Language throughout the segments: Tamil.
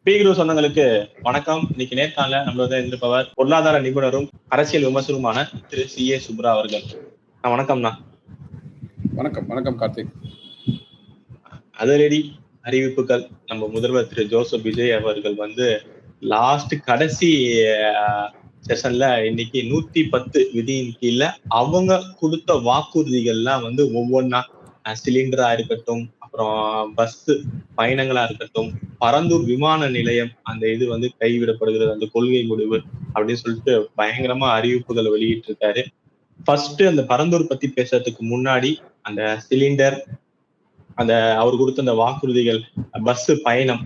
பீக்ரு சொந்தங்களுக்கு வணக்கம். இன்னைக்கு நேர்காணல நம்மளோட இருந்திருப்பவர் பொருளாதார நிபுணரும் அரசியல் விமர்சனருமான திரு CA சுப்ரா அவர்கள். வணக்கம்ண்ணா. வணக்கம். வணக்கம் கார்த்திக். அதிரடி அறிவிப்புகள். நம்ம முதல்வர் திரு ஜோசப் விஜய் அவர்கள் லாஸ்ட் கடைசி செஷன்ல இன்னைக்கு 110 விதியின் கீழ அவங்க கொடுத்த வாக்குறுதிகள்லாம் ஒவ்வொன்னா சிலிண்டரா இருக்கட்டும், அப்புறம் பஸ் பயணங்களா இருக்கட்டும், பரந்தூர் விமான நிலையம் அந்த இது கைவிடப்படுகிறது, அந்த கொள்கை முடிவு அப்படின்னு சொல்லிட்டு பயங்கரமா அறிவிப்புகள் வெளியிட்டு இருக்காரு. ஃபர்ஸ்ட் அந்த பரந்தூர் பத்தி பேசுறதுக்கு முன்னாடி அந்த சிலிண்டர், அந்த அவர் கொடுத்த அந்த வாக்குறுதிகள், பஸ் பயணம்,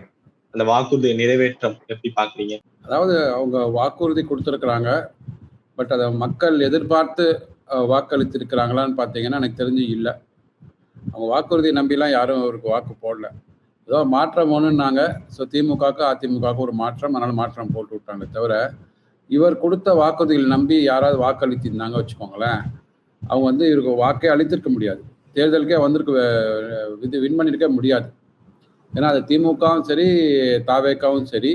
அந்த வாக்குறுதி நிறைவேற்றம் எப்படி பாக்குறீங்க? அதாவது அவங்க வாக்குறுதி கொடுத்துருக்குறாங்க, பட் அதை மக்கள் எதிர்பார்த்து வாக்களித்திருக்கிறாங்களான்னு பார்த்தீங்கன்னா எனக்கு தெரிஞ்சு இல்லை. அவங்க வாக்குறுதியை நம்பிலாம் யாரும் அவருக்கு வாக்கு போடல. ஏதோ மாற்றம் ஒன்றுன்னாங்க. ஸோ திமுகவுக்கு அதிமுகவுக்கு ஒரு மாற்றம், அதனால் மாற்றம் போட்டு விட்டாங்க. தவிர இவர் கொடுத்த வாக்குறுதிகள் நம்பி யாராவது வாக்களித்திருந்தாங்க வச்சுக்கோங்களேன், அவங்க இவருக்கு வாக்கே அளித்திருக்க முடியாது. தேர்தலுக்கே வின் பண்ணியிருக்க முடியாது. ஏன்னா அது திமுகவும் சரி தாவேக்காவும் சரி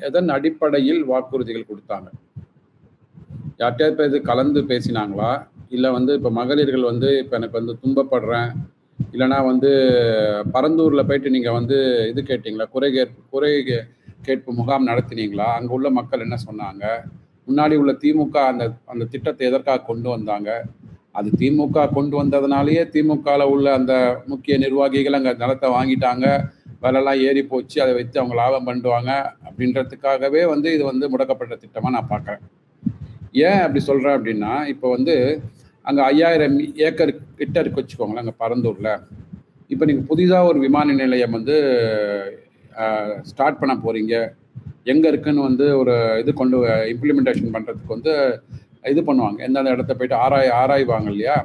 எதன் அடிப்படையில் வாக்குறுதிகள் கொடுத்தாங்க? யார்கிட்டயாவது இப்போ இது கலந்து பேசினாங்களா? இல்லை இப்போ மகளிர்கள் இப்போ எனக்கு துன்பப்படுறேன், இல்லைனா பரந்தூரில் போயிட்டு நீங்கள் இது கேட்டிங்களா, குறை கேட்பு முகாம் நடத்தினீங்களா? அங்கே உள்ள மக்கள் என்ன சொன்னாங்க? முன்னாடி உள்ள திமுக அந்த திட்டத்தை எதற்காக கொண்டு வந்தாங்க? அது திமுக கொண்டு வந்ததுனாலேயே திமுகவில் உள்ள அந்த முக்கிய நிர்வாகிகள் அங்கே நிலத்தை வாங்கிட்டாங்க, விலைலாம் ஏறி போச்சு, அதை வச்சு அவங்க லாபம் பண்ணுவாங்க அப்படின்றதுக்காகவே இது முடக்கப்பட்ட திட்டமாக நான் பார்க்குறேன். ஏன் அப்படி சொல்கிறேன் அப்படின்னா, இப்போ அங்கே 5000 ஏக்கர் கிட்ட இருக்கு வச்சுக்கோங்களேன் அங்கே பரந்தூரில். இப்போ நீங்கள் புதிதாக ஒரு விமான நிலையம் ஸ்டார்ட் பண்ண போகிறீங்க, எங்கே இருக்குன்னு ஒரு இது கொண்டு இம்ப்ளிமெண்டேஷன் பண்ணுறதுக்கு இது பண்ணுவாங்க, எந்தெந்த இடத்த போயிட்டு ஆராய்வாங்க இல்லையா?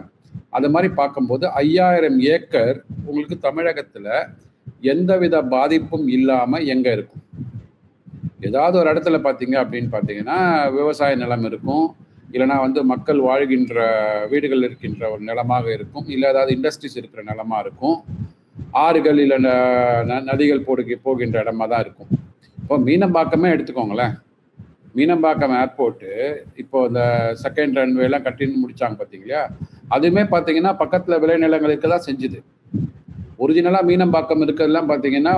அது மாதிரி பார்க்கும்போது 5000 ஏக்கர் உங்களுக்கு தமிழகத்தில் எந்தவித பாதிப்பும் இல்லாமல் எங்கே இருக்கும்? ஏதாவது ஒரு இடத்துல பார்த்தீங்க அப்படின்னு பார்த்தீங்கன்னா விவசாய நிலம் இருக்கும், இல்லைனா மக்கள் வாழ்கின்ற வீடுகள் இருக்கின்ற ஒரு நிலமாக இருக்கும், இல்லை ஏதாவது இண்டஸ்ட்ரீஸ் இருக்கிற நிலமாக இருக்கும், ஆறுகள் இல்லை நதிகள் போகின்ற இடமா தான் இருக்கும். இப்போ மீனம்பாக்கமே எடுத்துக்கோங்களேன். மீனம்பாக்கம் ஏர்போர்ட்டு இப்போ இந்த செகண்ட் ரன்வேலாம் கட்டின்னு முடிச்சாங்க பார்த்தீங்களா? அதுவுமே பார்த்தீங்கன்னா பக்கத்தில் விளைநிலங்களுக்கு தான் செஞ்சுது. ஒரிஜினலாக மீனம்பாக்கம் இருக்கிறதுலாம் பார்த்தீங்கன்னா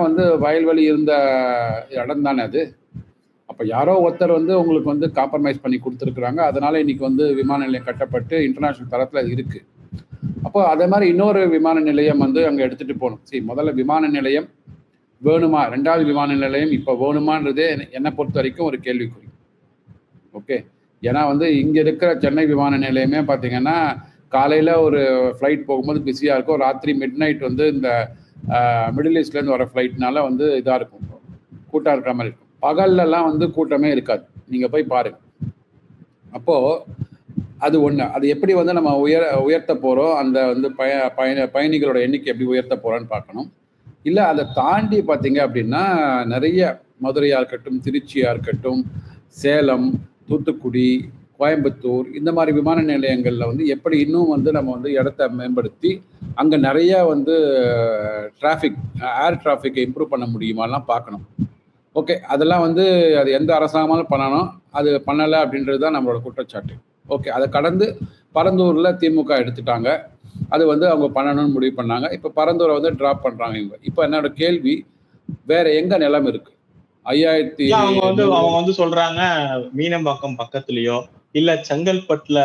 வயல்வெளி இருந்த இடம் தானே அது. அப்போ யாரோ ஒருத்தர் உங்களுக்கு காம்ப்ரமைஸ் பண்ணி கொடுத்துருக்குறாங்க. அதனால இன்னைக்கு விமான நிலையம் கட்டப்பட்டு இன்டர்நேஷ்னல் தரத்தில் அது இருக்குது. அப்போ அதே மாதிரி இன்னொரு விமான நிலையம் அங்கே எடுத்துகிட்டு போகணும். சரி, முதல்ல விமான நிலையம் வேணுமா, ரெண்டாவது விமான நிலையம் இப்போ வேணுமான்றதே என்னை பொறுத்த வரைக்கும் ஒரு கேள்விக்குறி. ஓகே, ஏன்னா இங்கே இருக்கிற சென்னை விமான நிலையமே பார்த்தீங்கன்னா காலையில் ஒரு ஃப்ளைட் போகும்போது பிஸியாக இருக்கும், ராத்திரி மிட் நைட் இந்த மிடில் ஈஸ்ட்லேருந்து வர ஃப்ளைட்னால இதாக இருக்கும், கூட்டம் இருக்கிற மாதிரி இருக்கும். பகல்லலாம் கூட்டமே இருக்காது, நீங்கள் போய் பாருங்கள். அப்போது அது ஒன்று. அது எப்படி நம்ம உயர்த்த போகிறோம், அந்த பயணிகளோட எண்ணிக்கை எப்படி உயர்த்த போகிறோன்னு பார்க்கணும். இல்லை அதை தாண்டி பார்த்தீங்க அப்படின்னா நிறைய மதுரையாக இருக்கட்டும், திருச்சியாக இருக்கட்டும், சேலம், தூத்துக்குடி, கோயம்புத்தூர் இந்த மாதிரி விமான நிலையங்களில் எப்படி இன்னும் நம்ம இடத்த மேம்படுத்தி அங்கே நிறைய ஏர் டிராஃபிக்கை இம்ப்ரூவ் பண்ண முடியுமாலாம் பார்க்கணும். ஓகே, அதெல்லாம் அது எந்த அரசாங்கமாலும் பண்ணணும், அது பண்ணலை அப்படின்றது தான் நம்மளோட குற்றச்சாட்டு. ஓகே, அதை கடந்து பரந்தூரில் திமுக எடுத்துட்டாங்க, அது அவங்க பண்ணணும்னு முடிவு பண்ணாங்க. இப்போ பரந்தூரை ட்ராப் பண்ணுறாங்க இவங்க. இப்போ என்னோட கேள்வி, வேற எங்க நிலம் இருக்கு? 5000 அவங்க சொல்றாங்க மீனம்பாக்கம் பக்கத்துலயோ இல்ல செங்கல்பட்டுல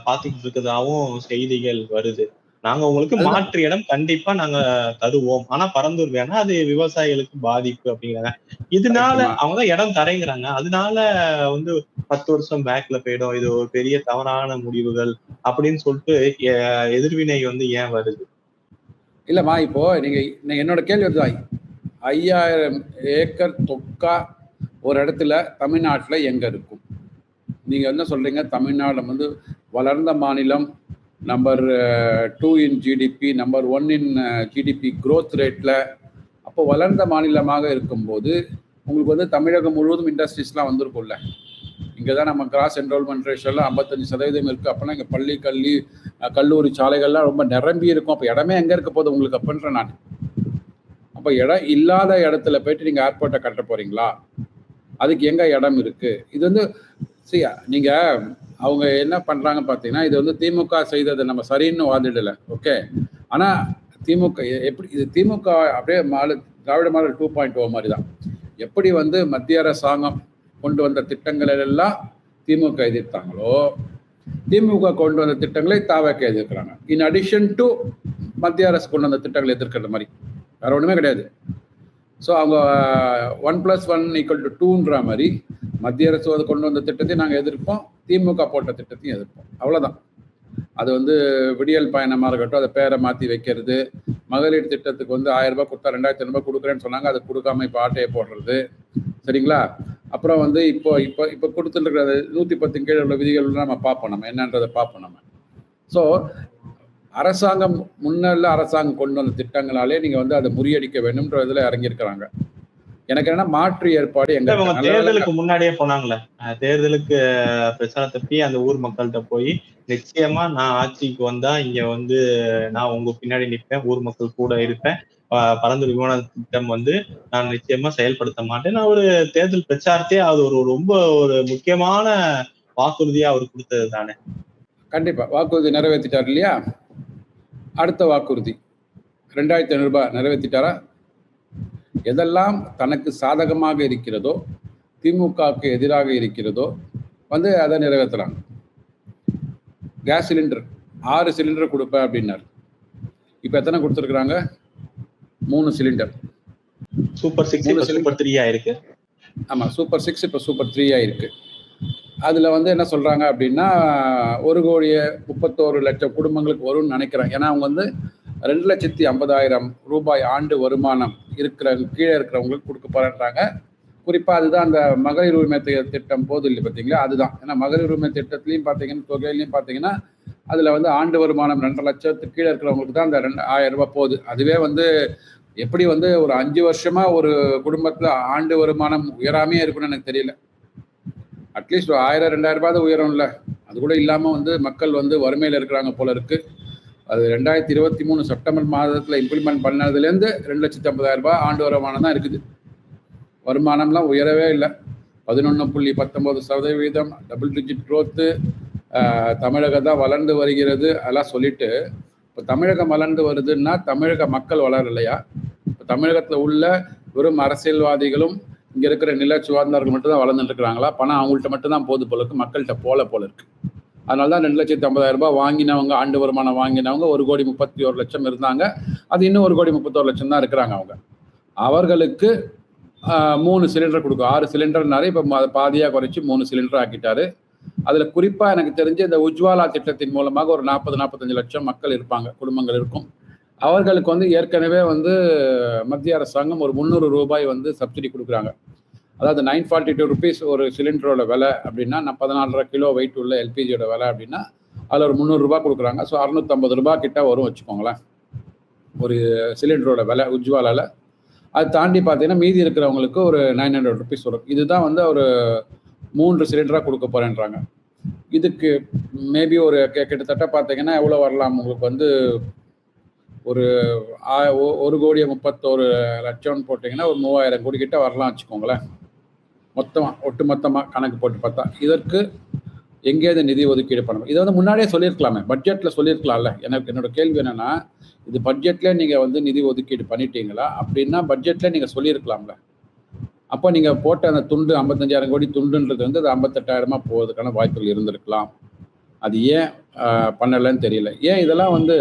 பாத்துக்கிட்டு இருக்கிறதாவும் செய்திகள் வருது. நாங்க உங்களுக்கு மாற்று இடம் கண்டிப்பா நாங்க தருவோம், ஆனா பரந்தூர் வேணா, அது விவசாயிகளுக்கு பாதிப்பு அப்படிங்கிறாங்க. இதனால அவங்க இடம் தரைங்கிறாங்க. அதனால 10 வருஷம் பேக்ல போயிடும், இது ஒரு பெரிய தவறான முடிவுகள் அப்படின்னு சொல்லிட்டு எதிர்வினை ஏன் வருது? இல்லம்மா, இப்போ நீங்க என்னோட கேள்வி 5000 ஏக்கர் தொக்கா ஒரு இடத்துல தமிழ்நாட்டில் எங்க இருக்கும்? நீங்க என்ன சொல்றீங்க? தமிழ்நாடு வளர்ந்த மாநிலம், நம்பர் 2 இன் ஜிடிபி, நம்பர் 1 இன் ஜிடிபி growth ரேட்டில். அப்போ வளர்ந்த மாநிலமாக இருக்கும்போது உங்களுக்கு தமிழகம் முழுவதும் இண்டஸ்ட்ரீஸ்லாம் வந்திருக்கும்ல. இங்கே தான் நம்ம கிராஸ் என்ரோல்மெண்ட் ரேஷியோலாம் 55% இருக்குது. அப்போனா இங்கே பள்ளி கல்லூரி சாலைகள்லாம் ரொம்ப நிரம்பி இருக்கும். அப்போ இடமே எங்கே இருக்க போகுது உங்களுக்கு? அப்படின்ற நான் அப்போ இடம் இல்லாத இடத்துல போயிட்டு நீங்கள் ஏர்போர்ட்டை கட்ட போறீங்களா? அதுக்கு எங்க இடம் இருக்கு? இது வந்து நீங்க அவங்க என்ன பண்றாங்க பார்த்தீங்கன்னா, இது வந்து திமுக செய்தது நம்ம சரின்னு வாதிடல, ஓகே. ஆனா திமுக எப்படி இது திமுக அப்படியே திராவிட மாடல் 2.0 மாதிரி தான். எப்படி வந்து மத்திய அரசாங்கம் கொண்டு வந்த திட்டங்களை எல்லாம் திமுக எதிர்த்தாங்களோ, திமுக கொண்டு வந்த திட்டங்களை தாவக எதிர்க்கிறாங்க. இன் அடிஷன் டு மத்திய அரசு கொண்டு வந்த திட்டங்களை எதிர்க்கிற மாதிரி வேற ஒண்ணுமே கிடையாது. ஸோ அவங்க 1+1 = 2ன்ற மாதிரி மத்திய அரசு கொண்டு வந்த திட்டத்தையும் நாங்கள் எதிர்ப்போம், திமுக போட்ட திட்டத்தையும் எதிர்ப்போம், அவ்வளோதான். அது வந்து விடியல் பயணமாக இருக்கட்டும், அதை பேரை மாற்றி வைக்கிறது, மகளிர் திட்டத்துக்கு வந்து 1000 ரூபாய் கொடுத்தா 2500 கொடுக்குறேன்னு சொன்னாங்க, அதை கொடுக்காம இப்போ ஆட்டையை போடுறது, சரிங்களா? அப்புறம் வந்து இப்போ இப்போ இப்போ கொடுத்துருக்கிற 110 கீழே உள்ள விதிகள் நம்ம பார்ப்போம், நம்ம என்னன்றதை பார்ப்போம் நம்ம. ஸோ அரசாங்கம் முன்னல்ல அரசாங்கம் கொண்டு வந்த திட்டங்களாலே நீங்க வந்து அதை முறியடிக்க வேண்டும்ன்ற இதுல இறங்கியிருக்கிறாங்க. எனக்கு என்ன மாற்று ஏற்பாடு எங்க தேர்தலுக்கு முன்னாடியே போனாங்களே, தேர்தலுக்கு பிரச்சாரத்தை அந்த ஊர் மக்கள்கிட்ட போய் நிச்சயமா நான் ஆட்சிக்கு வந்தா இங்க வந்து நான் உங்க பின்னாடி நிற்பேன், ஊர் மக்கள் கூட இருப்பேன், பரந்தூர் விமான திட்டம் வந்து நான் நிச்சயமா செயல்படுத்த மாட்டேன். ஒரு தேர்தல் பிரச்சாரத்தையே அது ஒரு ரொம்ப ஒரு முக்கியமான வாக்குறுதியா அவர் கொடுத்தது தானே. கண்டிப்பா வாக்குறுதி நிறைவேற்றிட்டார் இல்லையா? அடுத்த வாக்குறுதி 2500 ரூபாய் நிறைவேற்றிட்டாரா? எதெல்லாம் தனக்கு சாதகமாக இருக்கிறதோ, திமுகவுக்கு எதிராக இருக்கிறதோ வந்து அதை நிறைவேற்றுறாங்க. கேஸ் சிலிண்டர் 6 சிலிண்டர் கொடுப்பேன் அப்படின்னாரு. இப்போ எத்தனை கொடுத்துருக்குறாங்க? 3 சிலிண்டர். சூப்பர் 6 சூப்பர் 3 ஆயிருக்கு. ஆமா, சூப்பர் 6 இப்போ சூப்பர் 3 ஆயிருக்கு. அதுல வந்து என்ன சொல்றாங்க அப்படின்னா 1,31,00,000 குடும்பங்களுக்கு வரும்னு நினைக்கிறேன். ஏன்னா அவங்க வந்து 2,50,000 ரூபாய் ஆண்டு வருமானம் கீழே இருக்கிறவங்களுக்கு கொடுக்க போறாங்க. குறிப்பா அதுதான் அந்த மகளிர் உரிமை திட்டம் போது இல்லை பார்த்தீங்களா, அதுதான். ஏன்னா மகளிர் உரிமை திட்டத்திலையும் பார்த்தீங்கன்னா தொகையிலையும் பார்த்தீங்கன்னா அதுல வந்து ஆண்டு வருமானம் 2 லட்சத்துக்கு கீழே இருக்கிறவங்களுக்கு தான் அந்த 1000 ரூபாய் போகுது. அதுவே வந்து எப்படி வந்து ஒரு 5 வருஷமா ஒரு குடும்பத்துல ஆண்டு வருமானம் உயராமே இருக்குன்னு எனக்கு தெரியல. அட்லீஸ்ட் 1000-2000 ரூபாய் தான் உயரம் இல்லை, அது கூட இல்லாமல் வந்து மக்கள் வந்து வறுமையில் இருக்கிறாங்க போல இருக்கு. அது 2023 செப்டம்பர் மாதத்தில் இம்ப்ளிமெண்ட் பண்ணதுலேருந்து 2,50,000 ரூபாய் ஆண்டு வருமானம் தான் இருக்குது. வருமானம்லாம் உயரவே இல்லை. 11.19% டபுள் டிஜிட் க்ரோத்து. தமிழகம் தான் வளர்ந்து வருகிறது அதெல்லாம் சொல்லிட்டு, இப்போ தமிழகம் வளர்ந்து வருதுன்னா தமிழக மக்கள் வளரலையா? இப்போ தமிழகத்தில் உள்ள வெறும் அரசியல்வாதிகளும் இங்க இருக்கிற நில சுவார்ந்தவர்கள் மட்டும் தான் வளர்ந்துட்டு இருக்கிறாங்களா? பணம் அவங்கள்ட்ட மட்டும் தான் போது போல இருக்கு, மக்கள்கிட்ட போல இருக்கு. அதனாலதான் 2,50,000 ரூபாய் வாங்கினவங்க, ஆண்டு வருமானம் வாங்கினவங்க 1,31,00,000 இருந்தாங்க. அது இன்னும் 1,31,00,000 தான் இருக்கிறாங்க. அவர்களுக்கு 3 சிலிண்டர் கொடுக்கும். 6 சிலிண்டர்னாரு, இப்ப பாதியா குறைச்சி 3 சிலிண்டர் ஆக்கிட்டாரு. அதுல குறிப்பா எனக்கு தெரிஞ்சு இந்த உஜ்வாலா திட்டத்தின் மூலமாக ஒரு 40-45 லட்சம் மக்கள் இருப்பாங்க, குடும்பங்கள் இருக்கும். அவர்களுக்கு வந்து ஏற்கனவே வந்து மத்திய அரசாங்கம் ஒரு 300 ரூபாய் வந்து சப்சிடி கொடுக்குறாங்க. அதாவது 942 rupees ஒரு சிலிண்டரோட விலை அப்படின்னா, 14.5 கிலோ வெயிட் உள்ள எல்பிஜியோட விலை அப்படின்னா அதில் ஒரு 300 ரூபாய் கொடுக்குறாங்க. ஸோ 650 ரூபாய் கிட்ட வரும் வச்சுக்கோங்களேன் ஒரு சிலிண்டரோட விலை உஜ்வாலால. அது தாண்டி பார்த்தீங்கன்னா மீதி இருக்கிறவங்களுக்கு ஒரு 900 rupees வரும். இதுதான் வந்து ஒரு 3 சிலிண்டராக கொடுக்க போறேன்றாங்க. இதுக்கு மேபி ஒரு கிட்டத்தட்ட பார்த்தீங்கன்னா எவ்வளோ வரலாம் உங்களுக்கு வந்து ஒரு 1,31,00,000 போட்டிங்கன்னா ஒரு 3,000 கோடி கிட்ட வரலாம் வச்சுக்கோங்களேன். ஒட்டுமொத்தமாக கணக்கு போட்டு பார்த்தா இதற்கு எங்கேயாவது நிதி ஒதுக்கீடு பண்ணணும். இதை வந்து முன்னாடியே சொல்லியிருக்கலாமே, பட்ஜெட்டில் சொல்லியிருக்கலாம்ல. என்னோட கேள்வி என்னன்னா, இது பட்ஜெட்லேயே நீங்கள் வந்து நிதி ஒதுக்கீடு பண்ணிட்டீங்களா? அப்படின்னா பட்ஜெட்லேயே நீங்கள் சொல்லியிருக்கலாம்ல. அப்போ நீங்கள் போட்ட அந்த துண்டு 55,000 கோடி துண்டுன்றது வந்து அது 58,000 போவதுக்கான வாய்ப்புகள் இருந்திருக்கலாம். அது ஏன் பண்ணலைன்னு தெரியல. ஏன் இதெல்லாம் வந்து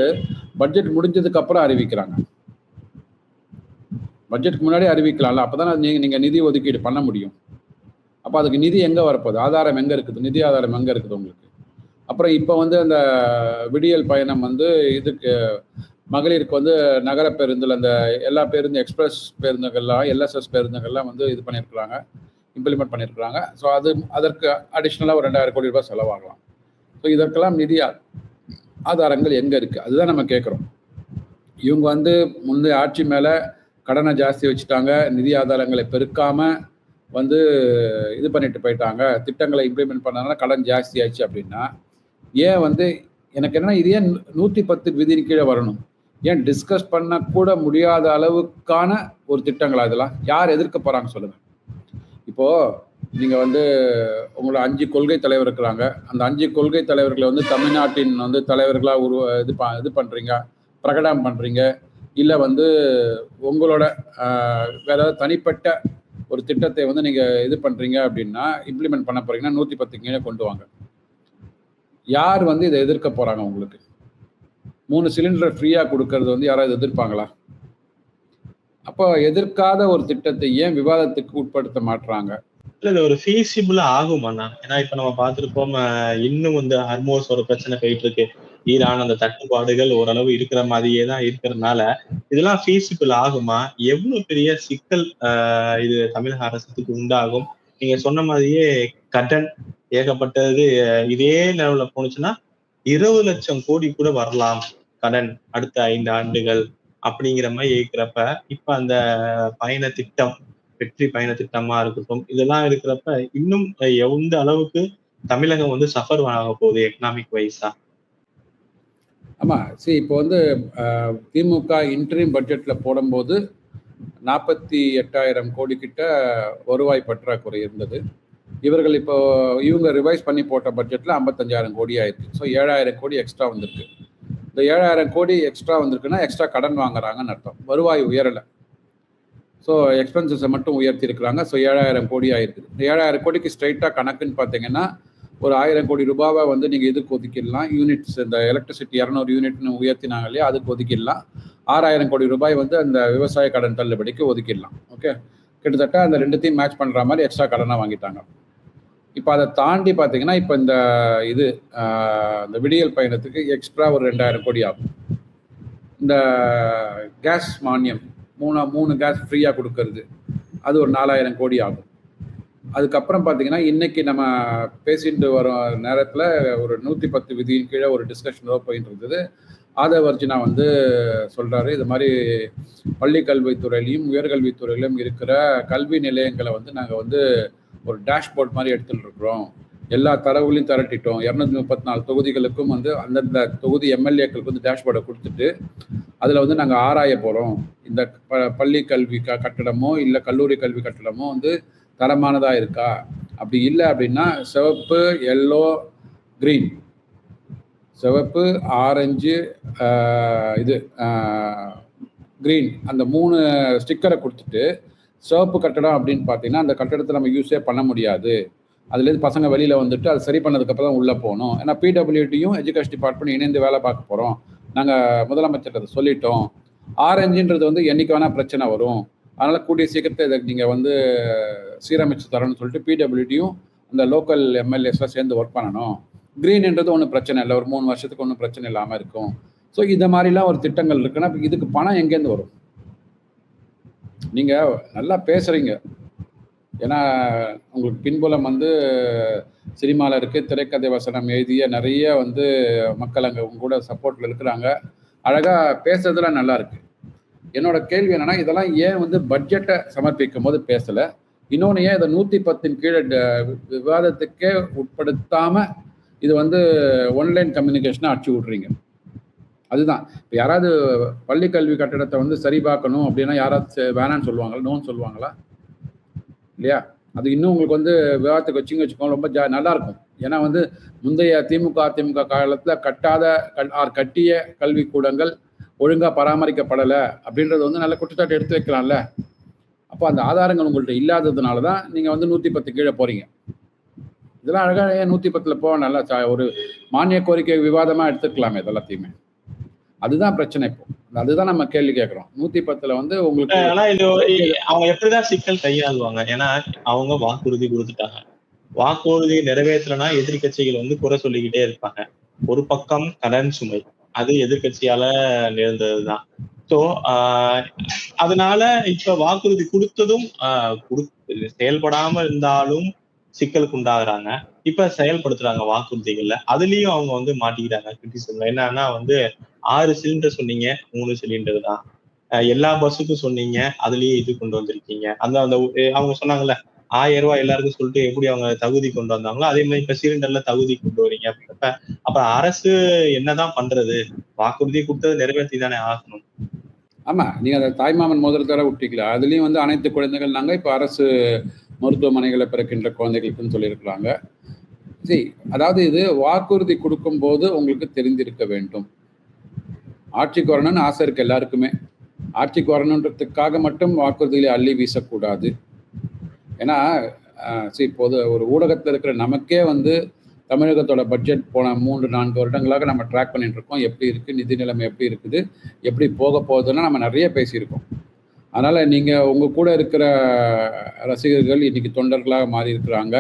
பட்ஜெட் முடிஞ்சதுக்கு அப்புறம் அறிவிக்கிறாங்க? பட்ஜெட்டுக்கு முன்னாடி அறிவிக்கலாம்ல, அப்போதான் நீங்கள் நிதி ஒதுக்கீடு பண்ண முடியும். அப்போ அதுக்கு நிதி எங்கே வரப்போகுது? ஆதாரம் எங்கே இருக்குது? நிதி ஆதாரம் எங்கே இருக்குது உங்களுக்கு? அப்புறம் இப்போ வந்து அந்த விடியல் பயணம் வந்து இதுக்கு மகளிருக்கு வந்து நகர பேருந்தில் அந்த எல்லா பேருந்து எக்ஸ்பிரஸ் பேருந்துகள்லாம் எல்எஸ்எஸ் பேருந்துகள்லாம் வந்து இது பண்ணியிருக்கிறாங்க, இம்ப்ளிமெண்ட் பண்ணியிருக்கிறாங்க. ஸோ அதற்கு அடிஷ்னலாக ஒரு 2,000 கோடி ரூபாய் செலவாகலாம். ஸோ இதற்கெல்லாம் நிதி ஆதாரங்கள் எங்கே இருக்குது? அதுதான் நம்ம கேட்குறோம். இவங்க வந்து முந்தைய ஆட்சி மேலே கடனை ஜாஸ்தி வச்சுட்டாங்க, நிதி ஆதாரங்களை பெருக்காமல் வந்து இது பண்ணிட்டு போயிட்டாங்க, திட்டங்களை இம்ப்ளிமெண்ட் பண்ணனால கடன் ஜாஸ்தி ஆயிடுச்சு அப்படின்னா ஏன் வந்து எனக்கு என்னன்னா இது ஏன் 110 விதியின் கீழே வரணும்? ஏன் டிஸ்கஸ் பண்ண கூட முடியாத அளவுக்கான ஒரு திட்டங்களா இதெல்லாம்? யார் எதிர்க்க போறாங்க சொல்லுங்க. இப்போ நீங்க வந்து உங்களோட 5 கொள்கை தலைவர் இருக்கிறாங்க. அந்த 5 கொள்கை தலைவர்களை வந்து தமிழ்நாட்டின் வந்து தலைவர்களா இது பண்றீங்க, பிரகடனம் பண்றீங்க. இல்ல வந்து உங்களோட ஏதாவது தனிப்பட்ட ஒரு திட்டத்தை வந்து நீங்க இது பண்றீங்க அப்படின்னா, இம்ப்ளிமெண்ட் பண்ண போறீங்கன்னா 110 கீழே கொண்டு வாங்க. யார் வந்து இதை எதிர்க்க போறாங்க உங்களுக்கு? 3 சிலிண்டர் ஃப்ரீயா கொடுக்கறது வந்து யாராவது எதிர்ப்பாங்களா? அப்போ எதிர்க்காத ஒரு திட்டத்தை ஏன் விவாதத்துக்கு உட்படுத்த மாட்றாங்க? இல்ல இது ஒரு ஃபீசிபிளா ஆகுமாண்ணா? ஏன்னா இப்ப நம்ம பார்த்திருப்போம், இன்னும் வந்து ஹர்மோஸ் ஒரு பிரச்சனை போயிட்டு இருக்கு. ஈரான் அந்த தட்டுப்பாடுகள் ஓரளவு இருக்கிற மாதிரியே தான் இருக்கிறதுனால, இதெல்லாம் ஃபீசிபிள் ஆகுமா? எவ்வளவு பெரிய சிக்கல் இது தமிழக அரசுக்கு உண்டாகும்? நீங்க சொன்ன மாதிரியே கடன் ஏகப்பட்டது இதே லெவல்ல போனுச்சுன்னா 20 லட்சம் கோடி கூட வரலாம் கடன் அடுத்த 5 ஆண்டுகள் அப்படிங்கிற மாதிரி இருக்கிறப்ப, இப்ப அந்த பயண திட்டம், வெற்றி பயண திட்டமா இருக்கட்டும், இதெல்லாம் இருக்கிறப்ப இன்னும் எந்த அளவுக்கு தமிழகம் வந்து சஃபர் ஆக போகுது எக்கனாமிக் வைஸா? ஆமா. இப்போ வந்து திமுக இன்டரிம் பட்ஜெட்ல போடும்போது 48,000 கோடி கிட்ட வருவாய் பற்றாக்குறை இருந்தது. இவங்க ரிவைஸ் பண்ணி போட்ட பட்ஜெட்ல 55,000 கோடி ஆயிருக்கு. ஸோ 7,000 கோடி எக்ஸ்ட்ரா வந்திருக்கு. இந்த 7,000 கோடி எக்ஸ்ட்ரா வந்திருக்குன்னா எக்ஸ்ட்ரா கடன் வாங்குறாங்கன்னு அர்த்தம். வருவாய் உயரலை. ஸோ எக்ஸ்பென்சஸை மட்டும் உயர்த்தி இருக்கிறாங்க. ஸோ 7,000 கோடி ஆயிருக்கு. இந்த 7,000 கோடிக்கு ஸ்ட்ரைட்டாக கணக்குன்னு பார்த்தீங்கன்னா ஒரு 1,000 கோடி ரூபாவை வந்து நீங்கள் இதுக்கு ஒதுக்கிடலாம். யூனிட்ஸ் இந்த எலக்ட்ரிசிட்டி 200 யூனிட்னு உயர்த்தினாங்க இல்லையா, அதுக்கு ஒதுக்கிடலாம். 6,000 கோடி ரூபாய் வந்து அந்த விவசாய கடன் தள்ளுபடிக்கு ஒதுக்கிடலாம். ஓகே, கிட்டத்தட்ட அந்த ரெண்டுத்தையும் மேட்ச் பண்ணுற மாதிரி எக்ஸ்ட்ரா கடனாக வாங்கிட்டாங்க. இப்போ அதை தாண்டி பார்த்தீங்கன்னா இப்போ இந்த விடியல் பயணத்துக்கு எக்ஸ்ட்ரா ஒரு 2,000 கோடி ஆகும். இந்த கேஸ் மானியம் 3 கேஸ் ஃப்ரீயாக கொடுக்கறது, அது ஒரு 4,000 கோடி ஆகும். அதுக்கப்புறம் பார்த்தீங்கன்னா இன்னைக்கு நம்ம பேசிட்டு வரும் நேரத்தில் ஒரு 110 விதியின் கீழே ஒரு டிஸ்கஷன் போயிட்டு இருந்தது. ஆதவர்ஜினா வந்து சொல்கிறாரு, இது மாதிரி பள்ளி கல்வித்துறையிலையும் உயர்கல்வித்துறையிலும் இருக்கிற கல்வி நிலையங்களை வந்து நாங்கள் வந்து ஒரு டேஷ்போர்ட் மாதிரி எடுத்துகிட்டு இருக்கிறோம். எல்லா தரவுகளையும் திரட்டிட்டோம். 234 தொகுதிகளுக்கும் வந்து அந்தந்த தொகுதி எம்எல்ஏக்களுக்கு வந்து டேஷ்போர்டை கொடுத்துட்டு அதில் வந்து நாங்கள் ஆராய போகிறோம். இந்த பள்ளி கல்வி கட்டடமோ இல்லை கல்லூரி கல்வி கட்டடமோ வந்து தரமானதாக இருக்கா? அப்படி இல்லை அப்படின்னா சிவப்பு, எல்லோ, கிரீன், சிவப்பு, ஆரஞ்சு, கிரீன், அந்த 3 ஸ்டிக்கரை கொடுத்துட்டு சிவப்பு கட்டடம் அப்படின்னு பார்த்தீங்கன்னா அந்த கட்டடத்தை நம்ம யூஸே பண்ண முடியாது. அதுலேருந்து பசங்க வெளியில் வந்துட்டு அது சரி பண்ணதுக்கப்புறம் தான் உள்ளே போகணும். ஏன்னா பிடபிள்யூடியும் எஜுகேஷன் டிபார்ட்மெண்ட் இணைந்து வேலை பார்க்க போகிறோம். நாங்கள் முதலமைச்சர்கிட்ட சொல்லிட்டோம். ஆரஞ்சுன்றது வந்து என்றைக்கு வேணால் பிரச்சனை வரும். அதனால் கூடிய சீக்கிரத்தை இதை நீங்கள் வந்து சீரமைச்சு தரணும்னு சொல்லிட்டு பிடபிள்யூடியும் அந்த லோக்கல் எம்எல்ஏஸ்லாம் சேர்ந்து ஒர்க் பண்ணணும். க்ரீன்ன்றது ஒன்றும் பிரச்சனை இல்லை, ஒரு 3 வருஷத்துக்கு ஒன்றும் பிரச்சனை இல்லாமல் இருக்கும். ஸோ இந்த மாதிரிலாம் ஒரு திட்டங்கள் இருக்குன்னா இதுக்கு பணம் எங்கேருந்து வரும்? நீங்கள் நல்லா பேசுகிறீங்க, ஏன்னா உங்களுக்கு பின்புலம் வந்து சினிமாவில் இருக்குது. திரைக்கதை வசனம் எழுதிய நிறைய வந்து மக்கள் அங்கே உங்க கூட சப்போர்ட்டில் இருக்கிறாங்க. அழகாக பேசுறதுலாம் நல்லா இருக்குது. என்னோட கேள்வி என்னன்னா, இதெல்லாம் ஏன் வந்து பட்ஜெட்டை சமர்ப்பிக்கும் போது பேசலை? இன்னொன்று, ஏன் இதை 110 கீழே விவாதத்துக்கே உட்படுத்தாம இது வந்து ஒன்லைன் கம்யூனிகேஷனை அடிச்சு விட்றீங்க? அதுதான். இப்போ யாராவது பள்ளி கல்வி கட்டடத்தை வந்து சரி பார்க்கணும் அப்படின்னா யாராவது வேணான்னு சொல்லுவாங்களா? நோன்னு சொல்லுவாங்களா? இல்லையா? அது இன்னும் உங்களுக்கு வந்து விவாதத்துக்கு வச்சுக்கோங்க, ரொம்ப நல்லா இருக்கும். ஏன்னா வந்து முந்தைய திமுக அதிமுக காலத்தில் கட்டிய கல்விக்கூடங்கள் ஒழுங்காக பராமரிக்கப்படலை அப்படின்றது வந்து நல்ல குற்றச்சாட்டு எடுத்து வைக்கலாம்ல. அப்போ அந்த ஆதாரங்கள் உங்கள்கிட்ட இல்லாததுனால தான் நீங்கள் வந்து 110 கீழே போகிறீங்க. இதெல்லாம் அழகாக ஏன் 110 போக நல்லா ஒரு மானிய கோரிக்கை விவாதமாக எடுத்துக்கலாமே இதெல்லாத்தையுமே. அதுதான் பிரச்சனை. இப்போ அதுதான் நம்ம கேள்வி கேட்கிறோம். 110 வந்து உங்களுக்கு அவங்க எப்படிதான் சிக்கல் கையாளுவாங்க? ஏன்னா அவங்க வாக்குறுதி கொடுத்துட்டாங்க. வாக்குறுதி நிறைவேற்றலனா எதிர்கட்சிகள் வந்து குறை சொல்லிக்கிட்டே இருப்பாங்க. ஒரு பக்கம் கடன் சுமை, அது எதிர்கட்சியால நேர்ந்ததுதான். ஸோ அதனால இப்ப வாக்குறுதி கொடுத்ததும் செயல்படாம இருந்தாலும் சிக்கலுக்கு உண்டாகிறாங்க. இப்ப செயல்படுத்துறாங்க வாக்குறுதிகள்ல, அதுலயும் அவங்க வந்து மாட்டிக்கிறாங்க கிரிட்டிசிசம்ல. என்னன்னா வந்து 6 சிலிண்டர் சொன்னீங்க, 3 சிலிண்டர் தான். எல்லா பஸ்ஸுக்கும் சொன்னீங்க, அதுலயே இது கொண்டு வந்திருக்கீங்க. அந்த அவங்க சொன்னாங்கல்ல, ரூபாய் எல்லாருக்கும் சொல்லிட்டு எப்படி அவங்க தகுதி கொண்டு வந்தாங்களோ அதே மாதிரி இப்ப சிலிண்டர்ல தகுதி கொண்டு வரீங்க அப்படின்றப்ப அப்ப அரசு என்னதான் பண்றது? வாக்குறுதி கொடுத்தது நிறைவேற்றி தானே ஆகணும். ஆமா, நீங்க அந்த தாய்மாமன் முதல்தர விட்டீங்களா, அதுலயும் வந்து அனைத்து குழந்தைகள் நாங்க இப்ப அரசு மருத்துவமனைகளை பிறக்கின்ற குழந்தைகளுக்குன்னு சொல்லியிருக்கிறாங்க. சரி, அதாவது இது வாக்குறுதி கொடுக்கும் போது உங்களுக்கு தெரிந்திருக்க வேண்டும். ஆட்சிக்கு வரணும்னு ஆசை இருக்கு எல்லாருக்குமே. ஆட்சிக்கு வரணுன்றதுக்காக மட்டும் வாக்குறுதிகளை அள்ளி வீசக்கூடாது. ஏன்னா இப்போது ஒரு ஊடகத்தில் இருக்கிற நமக்கே வந்து தமிழகத்தோட பட்ஜெட் போன 3-4 வருடங்களாக நம்ம ட்ராக் பண்ணிட்டு இருக்கோம். எப்படி இருக்குது, நிதி நிலைமை எப்படி இருக்குது, எப்படி போக போகுதுன்னா நம்ம நிறைய பேசியிருக்கோம். அதனால் நீங்கள் உங்கள் கூட இருக்கிற ரசிகர்கள் இன்றைக்கி தொண்டர்களாக மாறி இருக்கிறாங்க,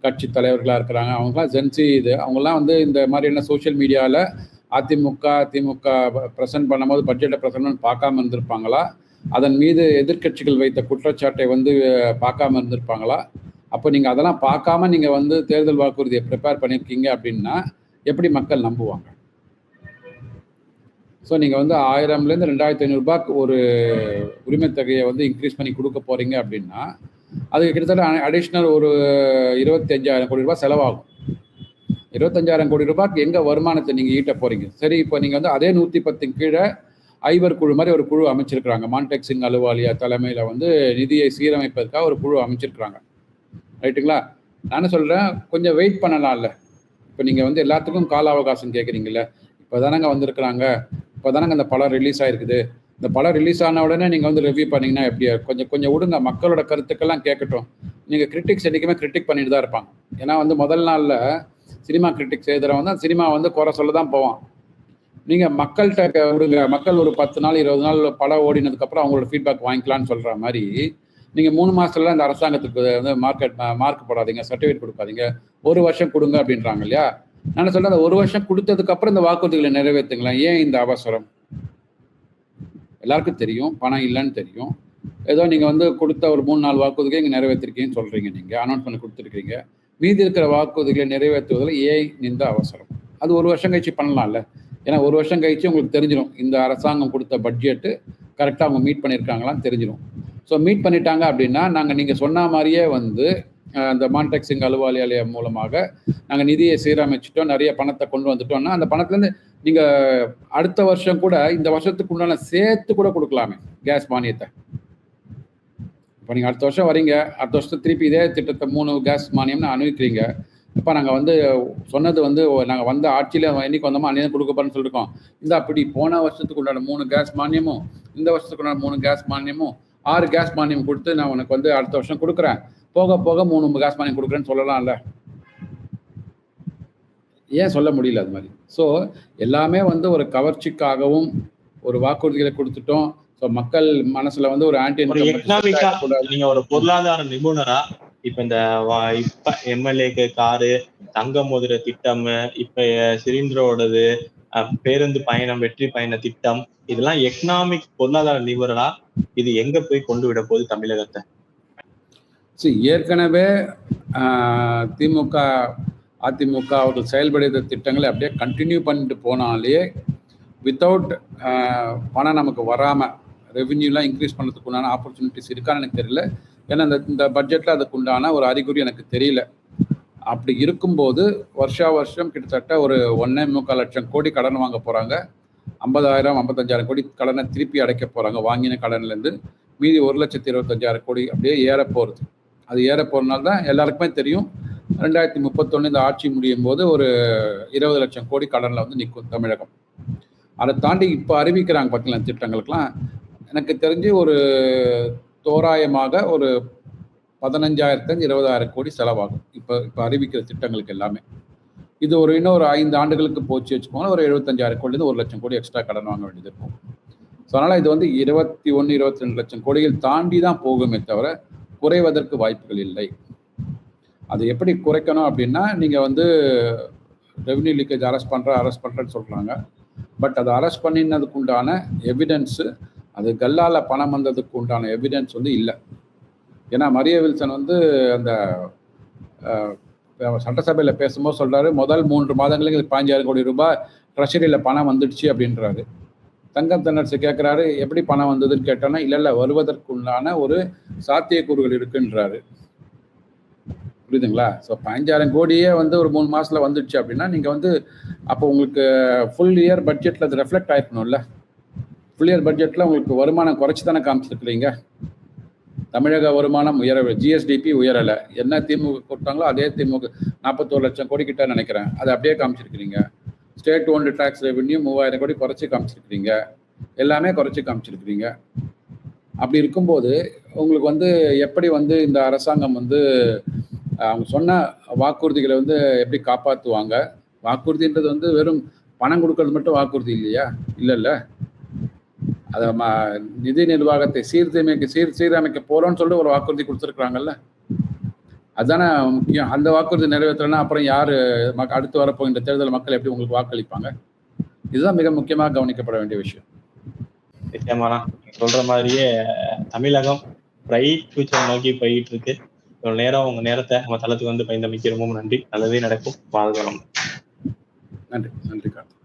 கட்சி தலைவர்களாக இருக்கிறாங்க, அவங்களாம் ஜென்சி அவங்களாம் வந்து இந்த மாதிரியான சோஷியல் மீடியாவில் திமுக ப்ரெசென்ட் பண்ணும்போது பட்ஜெட்டை ப்ரெசென்ட் பார்க்காம இருந்திருப்பாங்களா, அதன் மீது எதிர்கட்சிகள் வைத்த குற்றச்சாட்டை வந்து பார்க்காம இருந்திருப்பாங்களா? அப்போ நீங்கள் அதெல்லாம் பார்க்காம நீங்கள் வந்து தேர்தல் வாக்குறுதியை ப்ரிப்பேர் பண்ணியிருக்கீங்க அப்படின்னா எப்படி மக்கள் நம்புவாங்க? ஸோ நீங்கள் வந்து 1000லேருந்து 2500 ஒரு உரிமை தொகையை வந்து இன்க்ரீஸ் பண்ணி கொடுக்க போகிறீங்க அப்படின்னா அதுக்கு கிட்டத்தட்ட அடிஷ்னல் ஒரு 25,000 கோடி ரூபாய் செலவாகும். 25,000 கோடி ரூபாய்க்கு எங்கே வருமானத்தை நீங்கள் ஈட்ட போகிறீங்க? சரி, இப்போ நீங்கள் வந்து அதே 110 கீழே ஐவர் குழு மாதிரி ஒரு குழு அமைச்சிருக்கிறாங்க. மான்டெக் சிங் அலுவாலியா தலைமையில் வந்து நிதியை சீரமைப்பதற்காக ஒரு குழு அமைச்சிருக்கிறாங்க, ரைட்டுங்களா? நான் சொல்கிறேன், கொஞ்சம் வெயிட் பண்ணலாம்ல. இப்போ நீங்கள் வந்து எல்லாத்துக்கும் கால அவகாசம் கேட்குறீங்களே, இப்போ தானங்க வந்திருக்கிறாங்க, இப்போ தானங்க அந்த படம் ரிலீஸ் ஆகிருக்குது, இந்த படம் ரிலீஸ் ஆன உடனே நீங்கள் வந்து ரிவ்யூ பண்ணிங்கன்னா எப்படியா? கொஞ்சம் விடுங்க, மக்களோட கருத்துக்கெல்லாம் கேட்கட்டும். நீங்கள் கிரிட்டிக்ஸ் என்றைக்குமே கிரிட்டிக் பண்ணிட்டு தான் இருப்பாங்க. ஏன்னா வந்து முதல் நாளில் சினிமா கிரிட்டிக்ஸ் எழுதுறவன் வந்து சினிமா வந்து குறை சொல்ல தான் போவான். நீங்கள் மக்கள்கிட்ட விடுங்க, மக்கள் ஒரு 10 நாள் 20 நாள் படம் ஓடினதுக்கப்புறம் அவங்களோட ஃபீட்பேக் வாங்கிக்கலான்னு சொல்கிற மாதிரி நீங்கள் 3 மாதத்துல இந்த அரசாங்கத்துக்கு வந்து மார்க் போடாதீங்க, சர்டிஃபிகேட் கொடுக்காதீங்க, 1 வருஷம் கொடுங்க அப்படின்றாங்க இல்லையா? நான் சொல்கிறேன், அந்த 1 வருஷம் கொடுத்ததுக்கப்புறம் இந்த வாக்குறுதிகளை நிறைவேற்றுங்களேன். ஏன் இந்த அவசரம்? எல்லாருக்கும் தெரியும் பணம் இல்லைன்னு தெரியும். ஏதோ நீங்கள் வந்து கொடுத்த ஒரு 3-4 வாக்குறுதிகளை இங்கே நிறைவேற்றிருக்கீங்கன்னு சொல்கிறீங்க, நீங்கள் அனௌன்ஸ் பண்ணி கொடுத்துருக்கீங்க. மீதி இருக்கிற வாக்குறுதிகளை நிறைவேற்றுவதில் ஏன் இந்த அவசரம்? அது 1 வருஷம் கழிச்சு பண்ணலாம்ல. ஏன்னா 1 வருஷம் கழிச்சு உங்களுக்கு தெரிஞ்சிடும் இந்த அரசாங்கம் கொடுத்த பட்ஜெட்டு கரெக்டாக அவங்க மீட் பண்ணியிருக்காங்களான்னு தெரிஞ்சிடும். ஸோ மீட் பண்ணிட்டாங்க அப்படின்னா நீங்கள் சொன்ன மாதிரியே வந்து அந்த மான்டெக் சிங் அலுவாலியா மூலமாக நாங்கள் நிதியை சீரமைச்சிட்டோம், நிறைய பணத்தை கொண்டு வந்துட்டோம்னா அந்த பணத்துலேருந்து நீங்கள் அடுத்த வருஷம் கூட இந்த வருஷத்துக்கு உண்டான சேர்த்து கூட கொடுக்கலாமே கேஸ் மானியத்தை. இப்போ நீங்கள் அடுத்த வருஷம் வரீங்க, அடுத்த வருஷத்துக்கு திருப்பி இதே திட்டத்தை 3 கேஸ் மானியம்னு அனுப்பிக்கிறீங்க. இப்போ நாங்கள் வந்து சொன்னது வந்து நாங்கள் வந்து ஆட்சியில் என்னைக்கு வந்தோமோ அன்னைக்கு கொடுக்க போகிறோன்னு சொல்லியிருக்கோம். இந்த அப்படி போன வருஷத்துக்கு உண்டான 3 கேஸ் மானியமும் இந்த வருஷத்துக்கு உண்டான 3 கேஸ் மானியமும் 6 கேஸ் மானியம் கொடுத்து நான் உனக்கு வந்து அடுத்த வருஷம் கொடுக்குறேன், போக போக 3 கேஸ் மானியம் கொடுக்குறேன்னு சொல்லலாம்ல. ஏன் சொல்ல முடியல அது மாதிரி? ஸோ எல்லாமே வந்து ஒரு கவர்ச்சிக்காகவும் ஒரு வாக்குறுதிகளை கொடுத்துட்டோம். ஸோ மக்கள் மனசுல வந்து ஒரு ஆன்டி நீங்க ஒரு பொருளாதார நிபுணரா இப்ப இந்த இப்ப எம்எல்ஏக்கு காரு, தங்க மோதிர திட்டம், இப்ப சிலிண்டரோடது, பேருந்து பயணம், வெற்றி பயண திட்டம், இதெல்லாம் எக்கனாமிக் பொருளாதார நிபுணரா இது எங்க போய் கொண்டு விட போகுது தமிழகத்தை? ஏற்கனவே திமுக அதிமுக அவர்கள் செயல்படுத்த திட்டங்களை அப்படியே கண்டினியூ பண்ணிட்டு போனாலே வித்தவுட் பணம் நமக்கு வராமல் ரெவென்யூலாம் இன்க்ரீஸ் பண்ணுறதுக்கு உண்டான ஆப்பர்ச்சுனிட்டிஸ் இருக்கான்னு எனக்கு தெரியல. ஏன்னா இந்த பட்ஜெட்டில் அதுக்கு உண்டான ஒரு அறிகுறி எனக்கு தெரியல. அப்படி இருக்கும்போது வருஷம் கிட்டத்தட்ட ஒரு 1.25 லட்சம் கோடி கடன் வாங்க போகிறாங்க. 50,000-55,000 கோடி கடனை திருப்பி அடைக்க போகிறாங்க. வாங்கின கடன்லேருந்து மீதி 1,25,000 கோடி அப்படியே ஏற போகிறது. அது ஏற போகிறனால தான் எல்லாருக்குமே தெரியும் 2031 இந்த ஆட்சி முடியும் போது ஒரு 20 லட்சம் கோடி கடனில் வந்து நிற்கும் தமிழகம். அதை தாண்டி இப்போ அறிவிக்கிறாங்க பார்த்தீங்களா திட்டங்களுக்கெல்லாம். எனக்கு தெரிஞ்சு ஒரு தோராயமாக ஒரு 15,000-20,000 கோடி செலவாகும் இப்போ அறிவிக்கிற திட்டங்களுக்கு எல்லாமே. இது இன்னொரு 5 ஆண்டுகளுக்கு போச்சு வச்சுக்கோங்க, ஒரு 75,000 கோடிலேருந்து 1 லட்சம் கோடி எக்ஸ்ட்ரா கடன் வாங்க வேண்டியது இருக்கும். ஸோ அதனால் இது வந்து 21-22 லட்சம் கோடிகள் தாண்டி தான் போகுமே தவிர குறைவதற்கு வாய்ப்புகள் இல்லை. அது எப்படி குறைக்கணும் அப்படின்னா, நீங்கள் வந்து ரெவென்யூ லீக்கேஜ் அரெஸ்ட் பண்ணுறேன்னு சொல்கிறாங்க. பட் அதை அரெஸ்ட் பண்ணினதுக்கு உண்டான எவிடன்ஸு, அது கல்லால் பணம் வந்ததுக்கு உண்டான எவிடன்ஸ் வந்து இல்லை. ஏன்னா மரிய வில்சன் வந்து அந்த சட்டசபையில் பேசும்போது சொல்கிறாரு, முதல் 3 மாதங்களுக்கு 15,000 கோடி ரூபாய் ட்ரெஷரியில் பணம் வந்துடுச்சு அப்படின்றாரு. தங்கம் தென்னரசு கேட்குறாரு, எப்படி பணம் வந்ததுன்னு கேட்டோன்னா இல்லை வருவதற்குண்டான ஒரு சாத்தியக்கூறுகள் இருக்குன்றாரு. புரியுதுங்களா? ஸோ 15,000 கோடியே வந்து ஒரு 3 மாசத்துல வந்துடுச்சு அப்படின்னா நீங்க வந்து அப்போ உங்களுக்கு ஃபுல் இயர் பட்ஜெட்ல அது ரெஃப்ளெக்ட் ஆயிருக்கணும்ல. ஃபுல் இயர் பட்ஜெட்ல உங்களுக்கு வருமானம் குறைச்சி தானே காமிச்சிருக்கிறீங்க. தமிழக வருமானம் உயரவில்லை, ஜிஎஸ்டிபி உயரலை. என்ன திமுக கொடுத்தாங்களோ அதே திமுக 41 லட்சம் கோடி கிட்ட நினைக்கிறேன், அதை அப்படியே காமிச்சிருக்கிறீங்க. ஸ்டேட் ஓன்டு டேக்ஸ் ரெவென்யூ 3000 கோடி குறைச்சி காமிச்சிருக்கிறீங்க. எல்லாமே குறைச்சி காமிச்சிருக்கிறீங்க. அப்படி இருக்கும்போது உங்களுக்கு வந்து எப்படி வந்து இந்த அரசாங்கம் வந்து அவங்க சொன்ன வாக்குறுதிகளை வந்து எப்படி காப்பாற்றுவாங்க? வாக்குறுதின்றது வந்து வெறும் பணம் கொடுக்கறது மட்டும் வாக்குறுதி இல்லையா? இல்லைல்ல. அதை நிதி நிர்வாகத்தை சீரமைக்க போறோம்னு சொல்லிட்டு ஒரு வாக்குறுதி கொடுத்துருக்குறாங்கல்ல, அதுதானே முக்கியம். அந்த வாக்குறுதி நிறைவேற்றலைன்னா அப்புறம் யாரு அடுத்து வரப்போகின்ற தேர்தல் மக்கள் எப்படி உங்களுக்கு வாக்களிப்பாங்க? இதுதான் மிக முக்கியமாக கவனிக்கப்பட வேண்டிய விஷயம். நிச்சயமாண்ணா, சொல்ற மாதிரியே தமிழகம் பிரைட் ஃபியூச்சர் நோக்கி போயிட்டு இருக்கு. இவ்வளவு நேரம் உங்க நேரத்தை நம்ம தளத்துக்கு வந்து பயந்தமைக்கு ரொம்ப நன்றி. நல்லதே நடக்கும். வாழ்க வளமுடன். நன்றி. நன்றி கார்த்திக்.